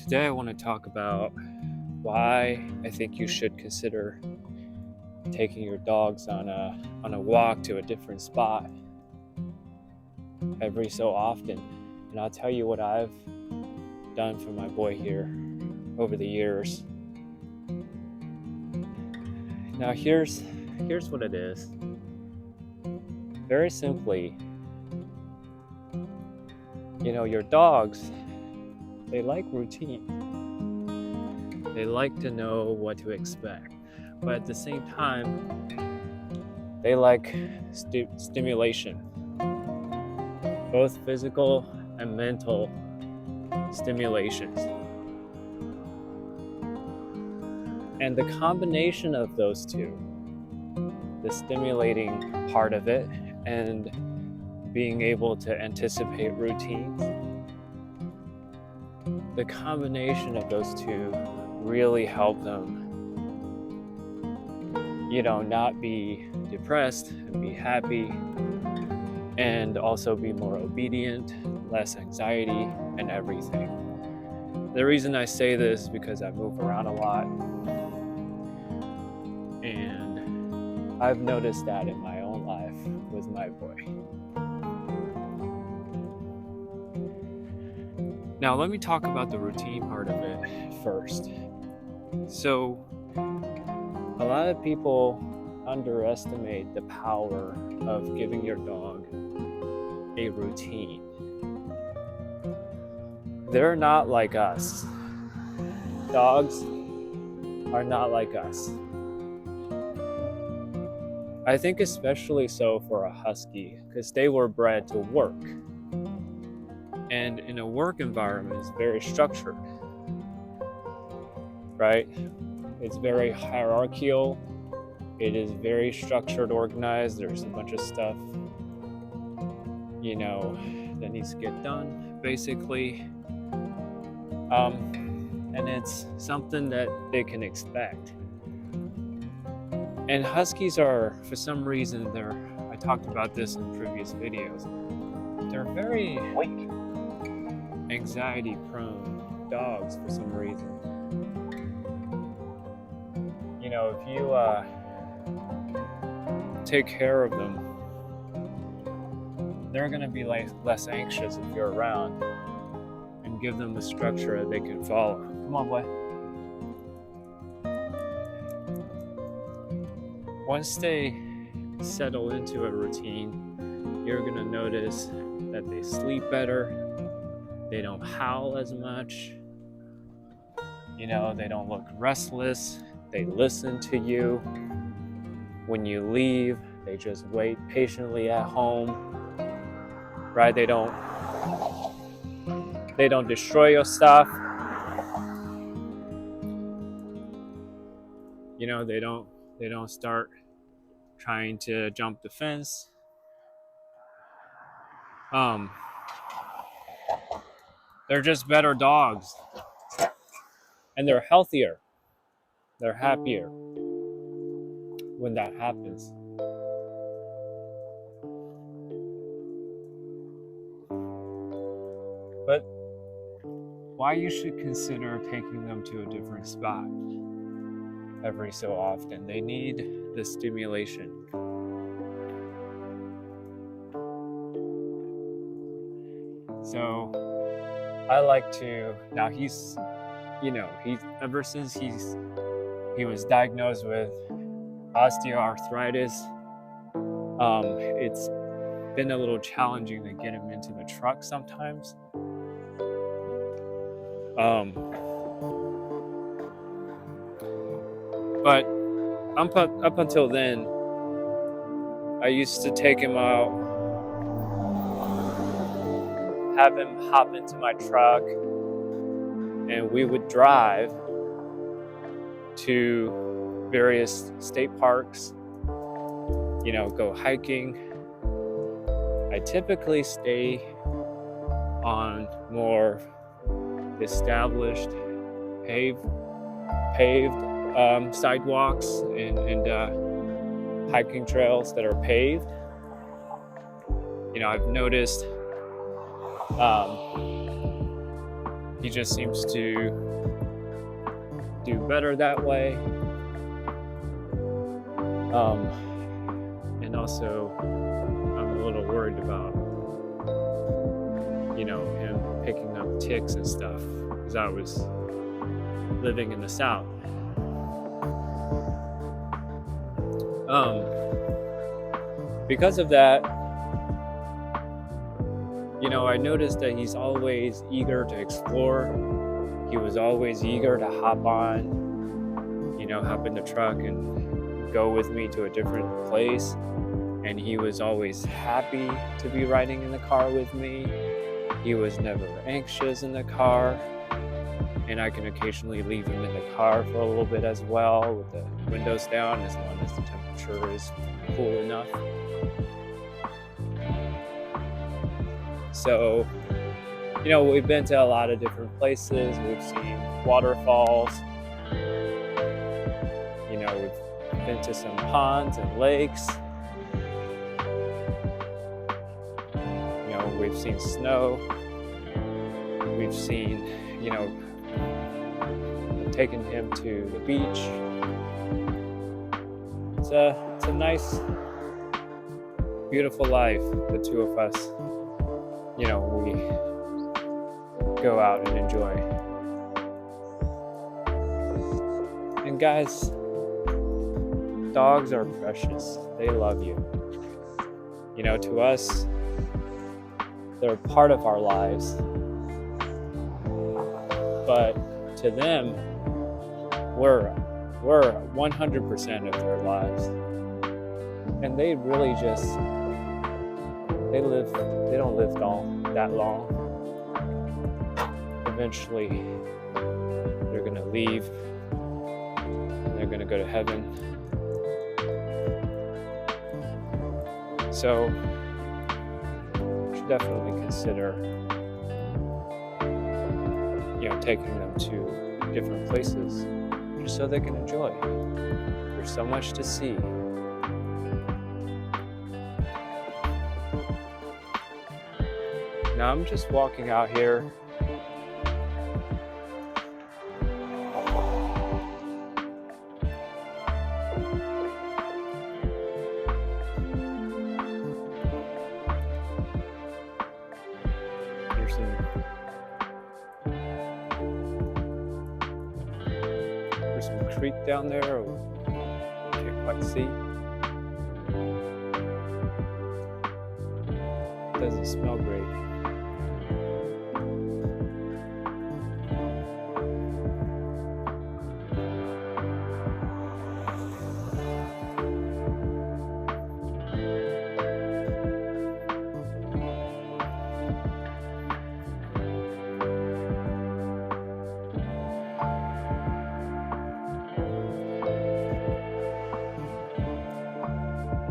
Today I want to talk about why I think you should consider taking your dogs on a walk to a different spot every so often. And I'll tell you what I've done for my boy here over the years. Now here's what it is. Very simply, your dogs, they like routine. They like to know what to expect. But at the same time, they like stimulation, both physical and mental stimulations. And the combination of those two, the stimulating part of it and being able to anticipate routines, the combination of those two really help them not be depressed and be happy, and also be more obedient, less anxiety, and everything. The reason I say this is because I move around a lot, and I've noticed that in my own life with my boy. Now let me talk about the routine part of it first. So a lot of people underestimate the power of giving your dog a routine. They're not like us. Dogs are not like us. I think especially so for a husky, because they were bred to work. And in a work environment, it's very structured, right? It's very hierarchical. It is very structured, organized. There's a bunch of stuff, that needs to get done, basically. And it's something that they can expect. And huskies are, for some reason, I talked about this in previous videos, they're very anxiety-prone dogs for some reason. If you take care of them, they're going to be less anxious if you're around, and give them a structure that they can follow. Come on, boy. Once they settle into a routine, you're going to notice that they sleep better, they don't howl as much, they don't look restless, they listen to you. When you leave, they just wait patiently at home, right? They don't destroy your stuff. They don't start trying to jump the fence. They're just better dogs, and they're healthier. They're happier when that happens. But why you should consider taking them to a different spot every so often? They need the stimulation. So I like to, now he's ever since he was diagnosed with osteoarthritis, it's been a little challenging to get him into the truck sometimes. But up until then, I used to take him out, have him hop into my truck, and we would drive to various state parks, go hiking. I typically stay on more established paved sidewalks and hiking trails that are paved. I've noticed he just seems to do better that way. And also, I'm a little worried about, him picking up ticks and stuff, because I was living in the South. Because of that, I noticed that he's always eager to explore. He was always eager to hop in the truck and go with me to a different place. And he was always happy to be riding in the car with me. He was never anxious in the car. And I can occasionally leave him in the car for a little bit as well, with the windows down, as long as the temperature is cool enough. So, we've been to a lot of different places. We've seen waterfalls. We've been to some ponds and lakes. We've seen snow. We've seen, taken him to the beach. It's a nice, beautiful life, the two of us. We go out and enjoy. And guys, dogs are precious. They love you. To us, they're part of our lives. But to them, we're 100% of their lives. And they really just, they don't live that long. Eventually, they're going to leave, and they're going to go to heaven. So, you should definitely consider, taking them to different places, just so they can enjoy. There's so much to see. Now I'm just walking out here. There's some creek down there. I can't quite see. It doesn't smell great.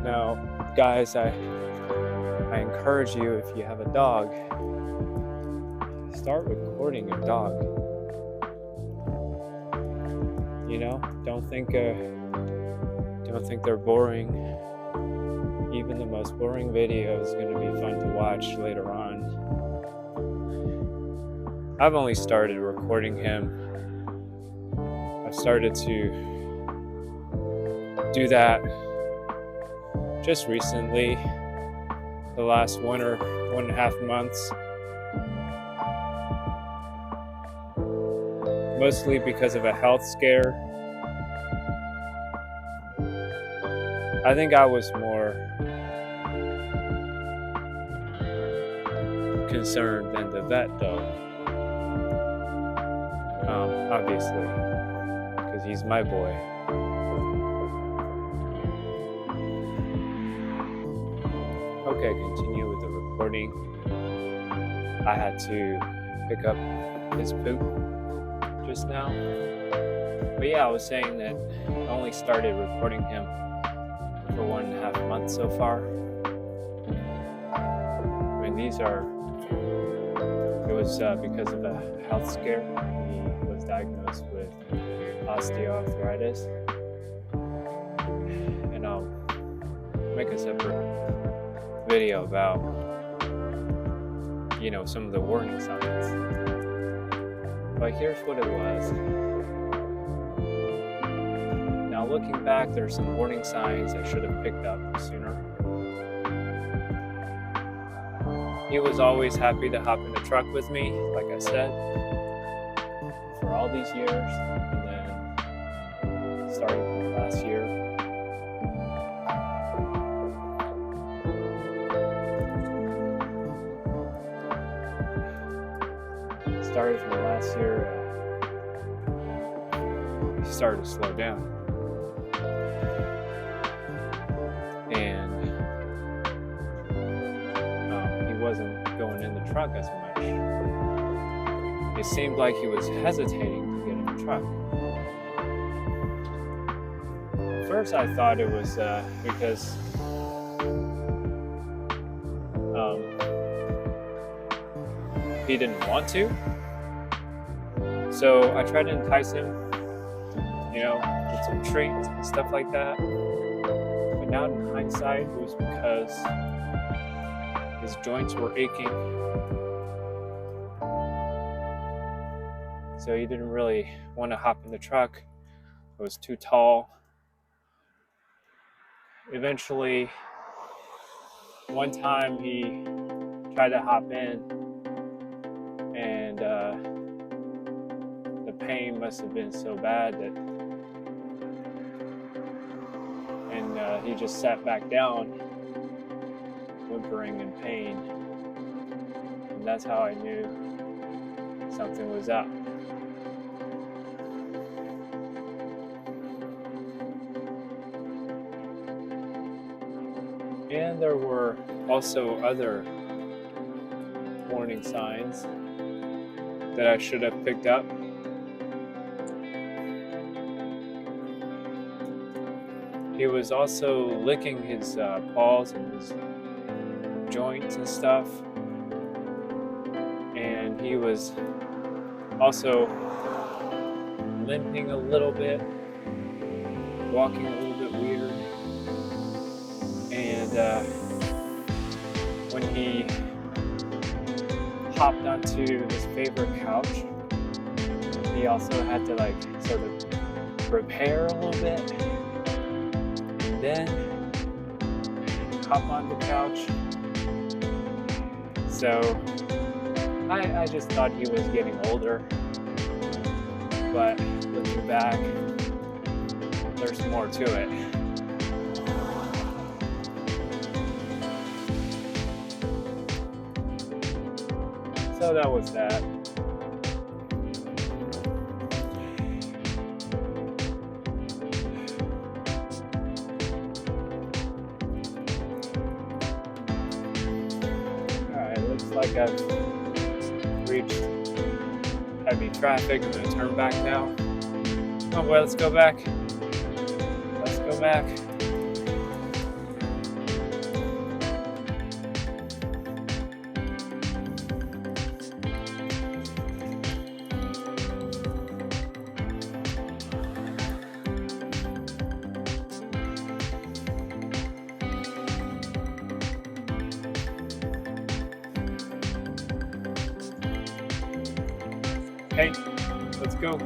Now, guys, I encourage you, if you have a dog, start recording your dog. Don't think they're boring. Even the most boring video is going to be fun to watch later on. I've only started recording him. I've started to do that just recently, the last 1.5 months. Mostly because of a health scare. I think I was more concerned than the vet, though. Obviously, because he's my boy. Okay, continue with the recording. I had to pick up his poop just now. But yeah, I was saying that I only started recording him for 1.5 months so far. I mean, it was because of a health scare. He was diagnosed with osteoarthritis. And I'll make a separate video about, some of the warning signs. But here's what it was. Now looking back, there's some warning signs I should have picked up sooner. He was always happy to hop in the truck with me, like I said, for all these years. And then starting from last year, he started to slow down. And he wasn't going in the truck as much. It seemed like he was hesitating to get in the truck. At first I thought it was because he didn't want to. So I tried to entice him, with some treats and stuff like that. But now in hindsight, it was because his joints were aching. So he didn't really want to hop in the truck. It was too tall. Eventually, one time he tried to hop in, and the pain must have been so bad that, and he just sat back down, whimpering in pain, and that's how I knew something was up. And there were also other warning signs that I should have picked up. He was also licking his paws and his joints and stuff. And he was also limping a little bit, walking a little bit weird. And when he hopped onto his favorite couch, he also had to sort of prepare a little bit, and then hop on the couch. So I just thought he was getting older, but looking back, there's more to it. So that was that. Alright, looks like I've reached heavy traffic. I'm gonna turn back now. Oh well, let's go back. Let's go back. Hey, let's go.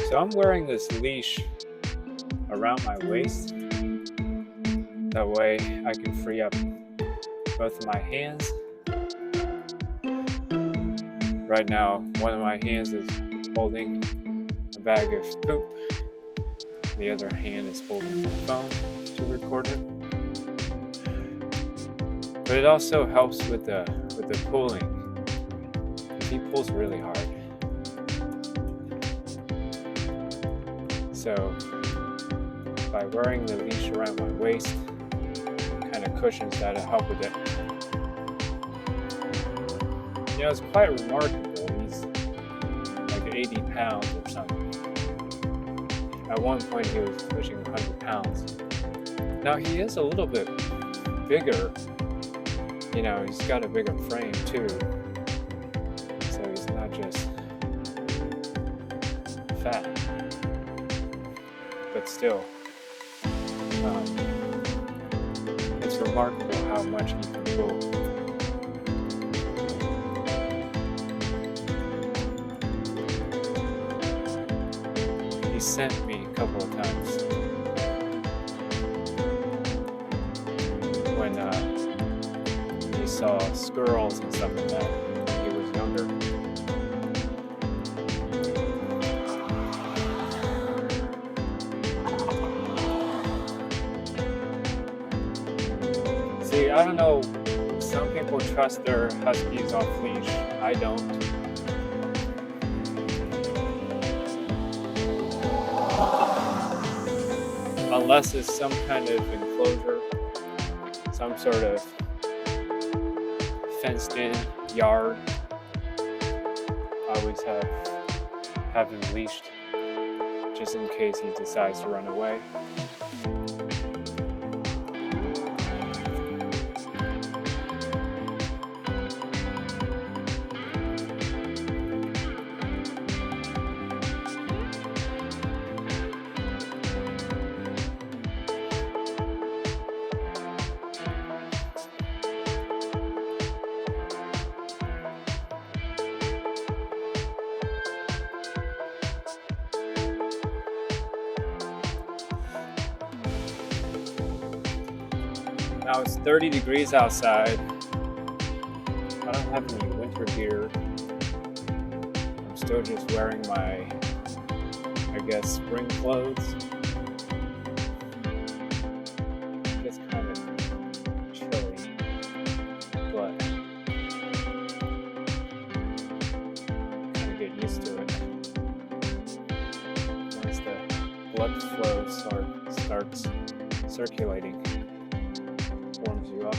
So I'm wearing this leash around my waist. That way I can free up both of my hands. Right now, one of my hands is holding a bag of poop. The other hand is holding my phone to record it. But it also helps with the of the pulling. He pulls really hard. So by wearing the leash around my waist, kind of cushions that to help with it. It's quite remarkable. He's like 80 pounds or something. At one point he was pushing 100 pounds. Now he is a little bit bigger. He's got a bigger frame too. So he's not just fat. But still, it's remarkable how much he can pull. He sent me a couple of times when he saw squirrels and stuff like that when he was younger. See, I don't know, some people trust their huskies off leash. I don't. Unless it's some kind of enclosure, some sort of fenced-in yard. I always have him leashed, just in case he decides to run away. Now it's 30 degrees outside. I don't have any winter gear. I'm still just wearing my, spring clothes. It's kind of chilly, but kind of get used to it. Once the blood flow starts circulating, warms you up.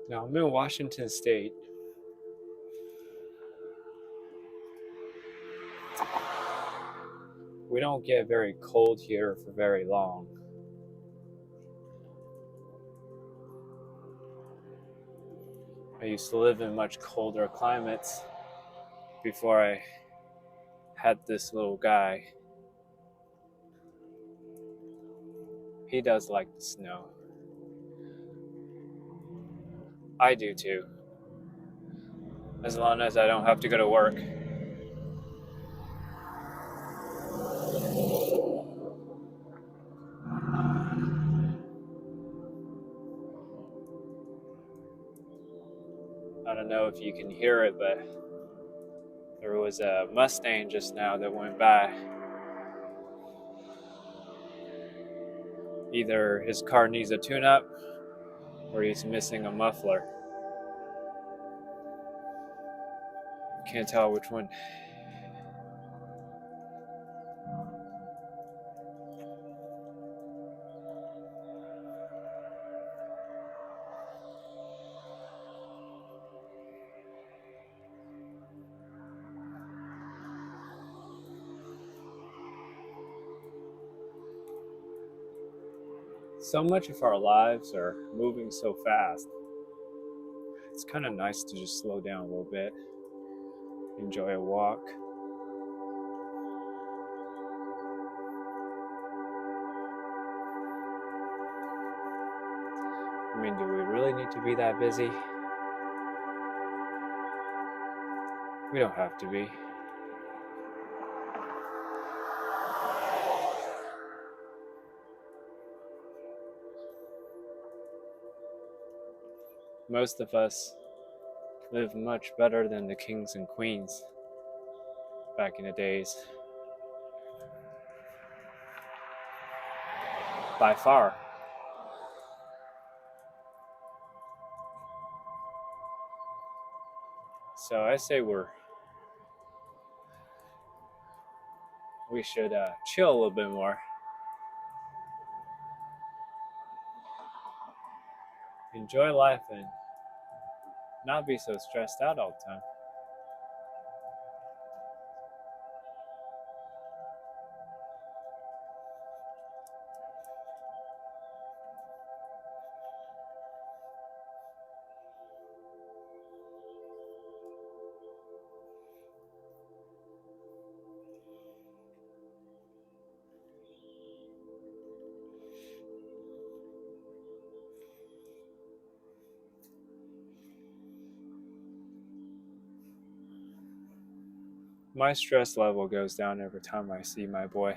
Now I'm in Washington State. We don't get very cold here for very long. I used to live in much colder climates before I had this little guy. He does like the snow. I do too. As long as I don't have to go to work. I don't know if you can hear it, but there was a Mustang just now that went by. Either his car needs a tune-up or he's missing a muffler. Can't tell which one. So much of our lives are moving so fast. It's kind of nice to just slow down a little bit, enjoy a walk. I mean, do we really need to be that busy? We don't have to be. Most of us live much better than the kings and queens back in the days. By far. So I say we should chill a little bit more. Enjoy life and not be so stressed out all the time. My stress level goes down every time I see my boy.